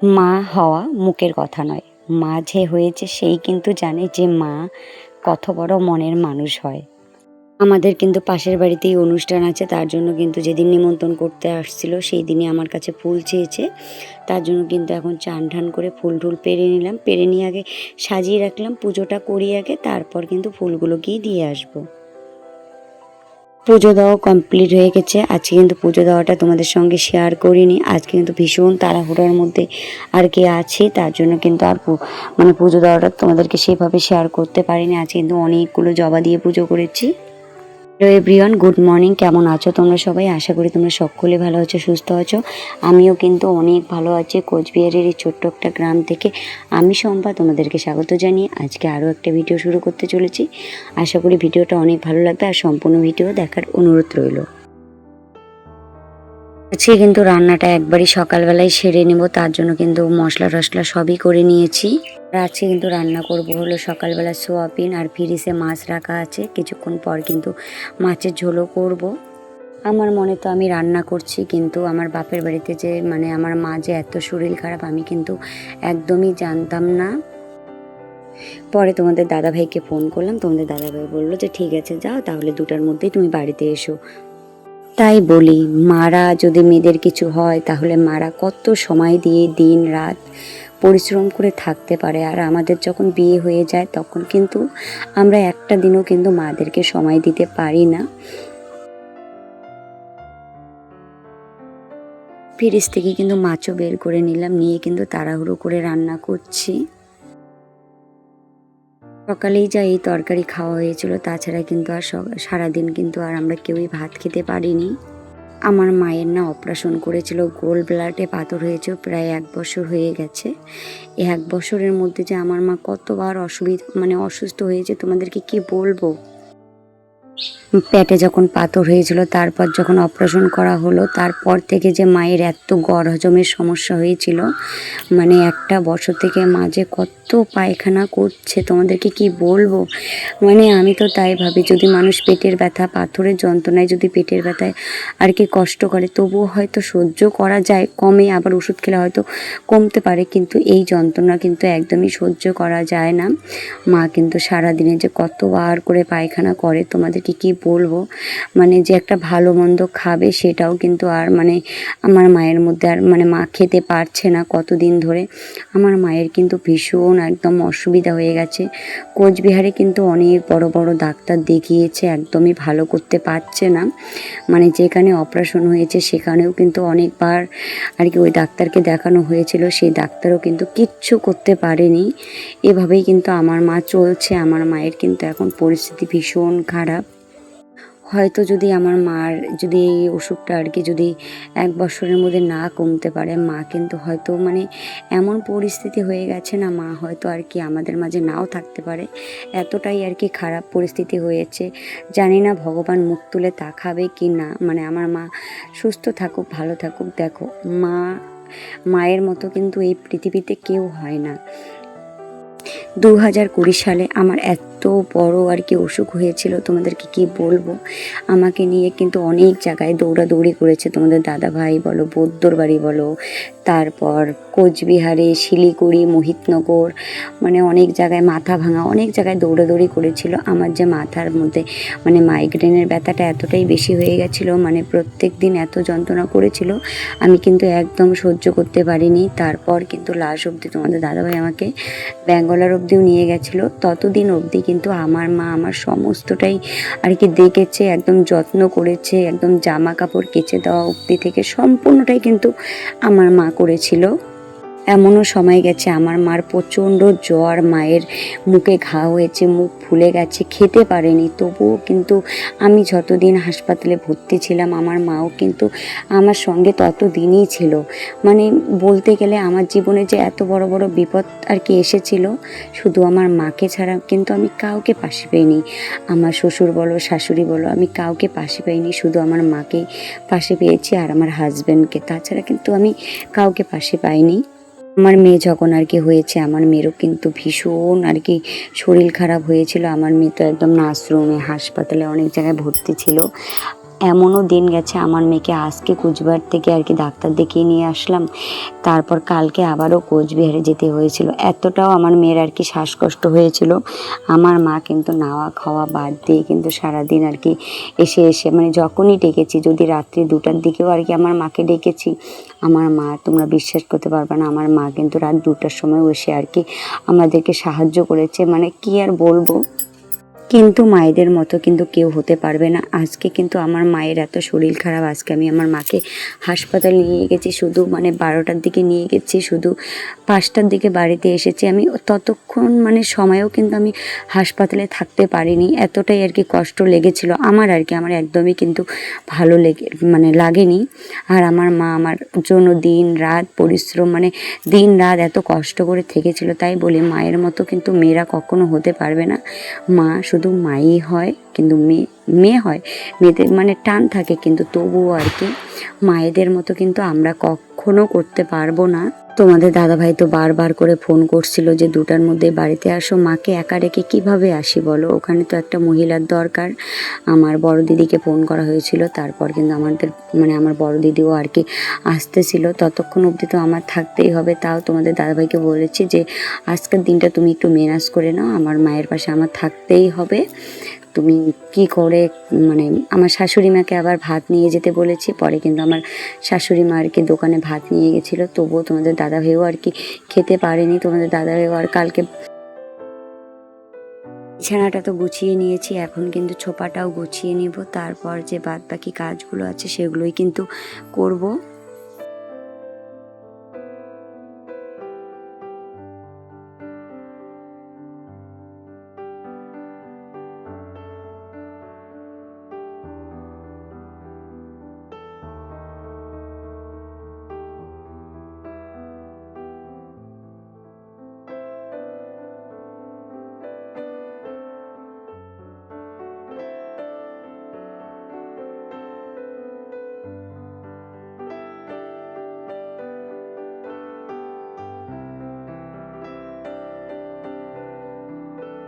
মা হওয়া মুখের কথা নয়, মা যে হয়েছে সেই কিন্তু জানে যে মা কত বড় মনের মানুষ হয়। আমাদের কিন্তু পাশের বাড়িতেই অনুষ্ঠান আছে, তার জন্য কিন্তু যেদিন নিমন্ত্রণ করতে আসছিল সেই দিনই আমার কাছে ফুল চেয়েছে। তার জন্য কিন্তু এখন চান ঠান করে ফুল টুল পেরে নিলাম, পেরে নিয়ে আগে সাজিয়ে রাখলাম, পুজোটা করি আগে, তারপর কিন্তু ফুলগুলোকেই দিয়ে আসবো। পুজো দেওয়া কমপ্লিট হয়ে গেছে। আজকে কিন্তু পুজো দেওয়াটা তোমাদের সঙ্গে শেয়ার করিনি, আজকে কিন্তু ভীষণ তাড়াহুড়োর মধ্যে আর কি আছি, তার জন্য কিন্তু আর পুজো দেওয়াটা তোমাদেরকে সেভাবে শেয়ার করতে পারিনি। আজকে কিন্তু অনেকগুলো জবা দিয়ে পুজো করেছি। Hello everyone, good morning. কেমন আছো তোমরা সবাই? আশা করি তোমরা সকলে ভালো আছো, সুস্থ আছো। আমিও কিন্তু অনেক ভালো আছি। কোচবিহারের এই ছোট্ট একটা গ্রাম থেকে আমি শম্পা তোমাদেরকে স্বাগত জানিয়ে আজকে আরও একটা ভিডিও শুরু করতে চলেছি। আশা করি ভিডিওটা অনেক ভালো লাগবে আর সম্পূর্ণ ভিডিও দেখার অনুরোধ রইল। আজকে কিন্তু রান্নাটা একবারই সকালবেলায় সেরে নেব, তার জন্য কিন্তু মশলা টশলা সবই করে নিয়েছি। আর আজকে কিন্তু রান্না করব হলো সকালবেলা সোয়াবিন, আর ফ্রিজে মাছ রাখা আছে, কিছুক্ষণ পর কিন্তু মাছের ঝোলও করব। আমার মনে তো আমি রান্না করছি, কিন্তু আমার বাপের বাড়িতে যে আমার মা যে এত শরীর খারাপ আমি কিন্তু একদমই জানতাম না। পরে তোমাদের দাদাভাইকে ফোন করলাম, তোমাদের দাদাভাই বললো যে ঠিক আছে যাও, তাহলে 2টার মধ্যেই তুমি বাড়িতে এসো। তাই বলি, মারা যদি মেয়েদের কিছু হয় তাহলে মারা কত সময় দিয়ে দিন রাত পরিশ্রম করে থাকতে পারে, আর আমাদের যখন বিয়ে হয়ে যায় তখন কিন্তু আমরা একটা দিনও কিন্তু মাদেরকে সময় দিতে পারি না। ফ্রিজ থেকে কিন্তু মাছও বের করে নিলাম, নিয়ে কিন্তু তাড়াহুড়ো করে রান্না করছি। সকালেই যা এই তরকারি খাওয়া হয়েছিল, তাছাড়া কিন্তু আর সারাদিন কিন্তু আর আমরা কেউই ভাত খেতে পারিনি। আমার মায়ের না অপারেশন করেছিল, গোল্ড ব্লাডে পাথর হয়েছে, প্রায় 1 বছর হয়ে গেছে। এই 1 বছরের মধ্যে যে আমার মা কতবার অসুস্থ হয়েছে তোমাদেরকে কি বলবো। পেটে যখন পাথর হয়েছিল, তারপর যখন অপারেশন করা হলো, তারপর থেকে যে মায়ের এত গড় হজমের সমস্যা হয়েছিল, একটা বছর থেকে মা যে কত পায়খানা করছে তোমাদেরকে কি বলবো। আমি তো তাই ভাবি, যদি মানুষ পেটের ব্যথা, পাথরের যন্ত্রণায় যদি পেটের ব্যথায় আর কি কষ্ট করে, তবুও হয়তো সহ্য করা যায়, কমে, আবার ওষুধ খেলে হয়তো কমতে পারে, কিন্তু এই যন্ত্রণা কিন্তু একদমই সহ্য করা যায় না। মা কিন্তু সারাদিনে যে কতবার করে পায়খানা করে তোমাদেরকে কি বলবো। যে একটা ভালো মন্দ খাবে সেটাও কিন্তু আর আমার মায়ের মধ্যে আর মা খেতে পারছে না কতদিন ধরে। আমার মায়ের কিন্তু ভীষণ একদম অসুবিধা হয়ে গেছে। কোচবিহারে কিন্তু অনেক বড় বড় ডাক্তার দেখিয়েছে, একদমই ভালো করতে পারছে না। যেখানে অপারেশন হয়েছে সেখানেও কিন্তু অনেকবার আর কি ওই ডাক্তারকে দেখানো হয়েছিল, সেই ডাক্তারও কিন্তু কিচ্ছু করতে পারেনি। এভাবেই কিন্তু আমার মা চলছে। আমার মায়ের কিন্তু এখন পরিস্থিতি ভীষণ খারাপ। হয়তো যদি আমার মার যদি এই অসুখটা আর কি যদি 1 বছরের মধ্যে না কমতে পারে, মা কিন্তু হয়তো এমন পরিস্থিতি হয়ে গেছে না, মা হয়তো আর কি আমাদের মাঝে নাও থাকতে পারে, এতটাই আর কি খারাপ পরিস্থিতি হয়েছে। জানি না ভগবান মুখ তুলে তাকাবে কি না। আমার মা সুস্থ থাকুক, ভালো থাকুক। দেখো, মায়ের মতো কিন্তু এই পৃথিবীতে কেউ হয় না। 2020 সালে আমার এত বড় আর কি অসুখ হয়েছিল, তোমাদেরকে কি বলবো। আমাকে নিয়ে কিন্তু অনেক জায়গায় দৌড়াদৌড়ি করেছে তোমাদের দাদাভাই বলো, বৌদ্ধর বাড়ি বলো, তারপর কোচবিহারে, শিলিগুড়ি, মোহিতনগর, অনেক জায়গায়, মাথা ভাঙা, অনেক জায়গায় দৌড়াদৌড়ি করেছিল। আমার যে মাথার মধ্যে মাইগ্রেনের ব্যথাটা এতটাই বেশি হয়ে গেছিলো, প্রত্যেক দিন এত যন্ত্রণা করেছিল, আমি কিন্তু একদম সহ্য করতে পারিনি। তারপর কিন্তু লাস্ট অবধি তোমাদের দাদাভাই আমাকে ব্যাঙ্গালোর অবধিও নিয়ে গেছিলো। ততদিন অবধি কিন্তু আমার মা আমার সমস্তটাই আর কি দেখেছে, একদম যত্ন করেছে, একদম জামা কাপড় কেচে দেওয়া অবধি থেকে সম্পূর্ণটাই কিন্তু আমার মা করেছিল। এমনও সময় গেছে আমার মার প্রচণ্ড জ্বর, মায়ের মুখে ঘা হয়েছে, মুখ ফুলে গেছে, খেতে পারেনি, তবুও কিন্তু আমি যতদিন হাসপাতালে ভর্তি ছিলাম আমার মাও কিন্তু আমার সঙ্গে ততদিনই ছিল। বলতে গেলে আমার জীবনে যে এত বড় বড় বিপদ আর কি এসেছিল, শুধু আমার মাকে ছাড়া কিন্তু আমি কাউকে পাশে পাইনি। আমার শ্বশুর বলো, শাশুড়ি বলো, আমি কাউকে পাশে পাইনি, শুধু আমার মাকেই পাশে পেয়েছি আর আমার হাজব্যান্ডকে, তাছাড়া কিন্তু আমি কাউকে পাশে পাইনি। আমার মেয়ে যখন আর কি হয়েছে, আমার মেয়েরও কিন্তু ভীষণ আর কি শরীর খারাপ হয়েছিল। আমার মেয়ে তো একদম নার্সরুমে, হাসপাতালে, অনেক জায়গায় ভর্তি ছিল। এমনও দিন গেছে আমার মেয়েকে আজকে কোচবিহার থেকে আর কি ডাক্তার দেখিয়ে নিয়ে আসলাম, তারপর কালকে আবারও কোচবিহারে যেতে হয়েছিল। এতটাও আমার মেয়ের আর কি শ্বাসকষ্ট হয়েছিল। আমার মা কিন্তু নাওয়া খাওয়া বাদ দিয়ে কিন্তু সারাদিন আর কি এসে এসে মানে যখনই ডেকেছি, যদি রাত্রি 2টার দিকেও আর কি আমার মাকে ডেকেছি, আমার মা, তোমরা বিশ্বাস করতে পারবে না, আমার মা কিন্তু রাত 2টার সময় এসে আর কি আমাদেরকে সাহায্য করেছে। মানে কি আর বলবো, কিন্তু মায়েদের মতো কিন্তু কেউ হতে পারবে না। আজকে কিন্তু আমার মায়ের এত শরীর খারাপ, আজকে আমি আমার মাকে হাসপাতালে নিয়ে গেছি, শুধু মানে 12টার দিকে নিয়ে গেছি, শুধু 5টার দিকে বাড়িতে এসেছি। আমি ততক্ষণ মানে সময়ও কিন্তু আমি হাসপাতালে থাকতে পারিনি, এতটাই আর কি কষ্ট লেগেছিল আমার আর কি। আমার একদমই কিন্তু ভালো মানে লাগেনি। আর আমার মা আমার জন্য দিন রাত পরিশ্রম, মানে দিন রাত এত কষ্ট করে থেকেছিল। তাই বলি মায়ের মতো কিন্তু মেয়েরা কখনো হতে পারবে না। মা শুধু মাই হয়, কিন্তু মেয়ে হয়, মেয়েদের মানে টান থাকে, কিন্তু তবুও আর কি মায়েদের মতো কিন্তু আমরা কখনো করতে পারবো না। তোমাদের দাদাভাই তো বারবার করে ফোন করছিল যে 2টার মধ্যে বাড়িতে আসো। মাকে একা রেখে কীভাবে আসি বলো, ওখানে তো একটা মহিলার দরকার। আমার বড় দিদিকে ফোন করা হয়েছিল, তারপর কিন্তু আমাদের মানে আমার বড় দিদিও আর কি আসতেছিল। ততক্ষণ অবধি তো আমার থাকতেই হবে। তাও তোমাদের দাদাভাইকে বলেছি যে আজকের দিনটা তুমি একটু মেনাজ করে নাও, আমার মায়ের পাশে আমার থাকতেই হবে। তুমি কি করে, মানে আমার শাশুড়ি মাকে আবার ভাত নিয়ে যেতে বলেছি। পরে কিন্তু আমার শাশুড়ি মা আর কি দোকানে ভাত নিয়ে গেছিলো, তবুও তোমাদের দাদাভাইও আর কি খেতে পারেনি। তোমাদের দাদাভাইও আর কালকে বিছানাটা তো গুছিয়ে নিয়েছি, এখন কিন্তু ছোপাটাও গুছিয়ে নিব, তারপর যে বাদ বাকি কাজগুলো আছে সেগুলোই কিন্তু করব।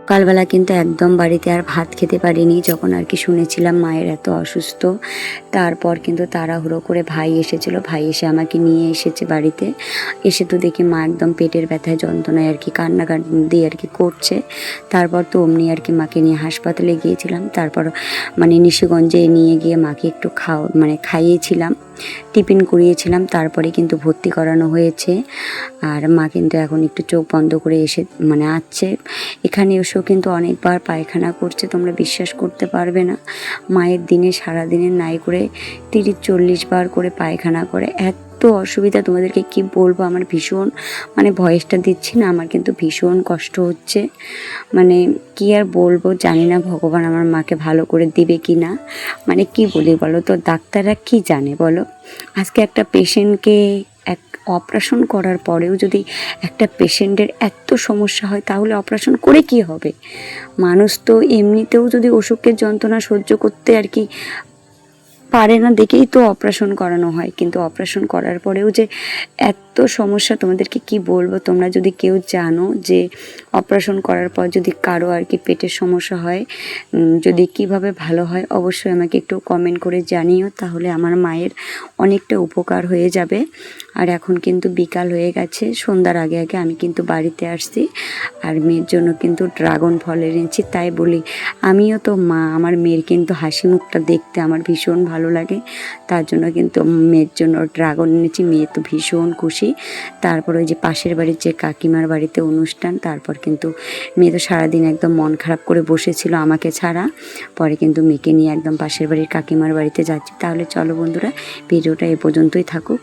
সকালবেলা কিন্তু একদম বাড়িতে আর ভাত খেতে পারিনি, যখন আর কি শুনেছিলাম মায়ের এত অসুস্থ। তারপর কিন্তু তাড়াহুড়ো করে ভাই এসেছিলো, ভাই এসে আমাকে নিয়ে এসেছে বাড়িতে। এসে তো দেখি মা একদম পেটের ব্যথায় যন্ত্রণায় আর কি কান্নাকাটি আর কি করছে। তারপর তো অমনি আর কি মাকে নিয়ে হাসপাতালে গিয়েছিলাম। তারপর মানে নিশিগঞ্জে নিয়ে গিয়ে মাকে একটু খাইয়েছিলাম, টিফিন করিয়েছিলাম, তারপরে কিন্তু ভর্তি করানো হয়েছে। আর মা কিন্তু এখন একটু চোখ বন্ধ করে এসে মানে আসছে। এখানে এসেও কিন্তু অনেকবার পায়খানা করছে, তোমরা বিশ্বাস করতে পারবে না। মায়ের দিনে সারাদিনের নাই করে 30-40 বার করে পায়খানা করে। এত অসুবিধা, তোমাদেরকে কি বলবো, আমার ভীষণ মানে ভয়েসটা দিচ্ছি না, আমার কিন্তু ভীষণ কষ্ট হচ্ছে। মানে কি আর বলবো, জানি না ভগবান আমার মাকে ভালো করে দিবে কি না। মানে কি বলি বলো তো, ডাক্তাররা কি জানে বলো। আজকে একটা পেশেন্টকে অপারেশন করার পরেও যদি একটা পেশেন্টের এত সমস্যা হয়, তাহলে অপারেশন করে কি হবে। মানুষ তো এমনিতেও যদি অসুখের যন্ত্রণা সহ্য করতে আর কি পারে না, দেখেই তো অপারেশন করানো হয়। কিন্তু অপারেশন করার পরেও যে এত সমস্যা, তোমাদেরকে কি বলবো। তোমরা যদি কেউ জানো যে অপারেশন করার পর যদি কারো আর কি পেটের সমস্যা হয়, যদি কিভাবে ভালো হয়, অবশ্যই আমাকে একটু কমেন্ট করে জানিও, তাহলে আমার মায়ের অনেকটা উপকার হয়ে যাবে। আর এখন কিন্তু বিকাল হয়ে গেছে, সন্ধ্যার আগে আগে আমি কিন্তু বাড়িতে আসছি। আর মেয়ের জন্য কিন্তু ড্রাগন ফল এনেছি। তাই বলি, আমিও তো মা, আমার মেয়ের কিন্তু হাসি মুখটা দেখতে আমার ভীষণ ভালো লাগে। তার জন্য কিন্তু মেয়ের জন্য ড্রাগন এনেছি, মেয়ে তো ভীষণ খুশি। তারপর ওই যে পাশের বাড়ির যে কাকিমার বাড়িতে অনুষ্ঠান, তারপর কিন্তু মেয়ে তো সারাদিন একদম মন খারাপ করে বসেছিল আমাকে ছাড়া। পরে কিন্তু মেয়েকে নিয়ে একদম পাশের বাড়ির কাকিমার বাড়িতে যাচ্ছি। তাহলে চলো বন্ধুরা, ভিডিওটা এ পর্যন্তই থাকুক।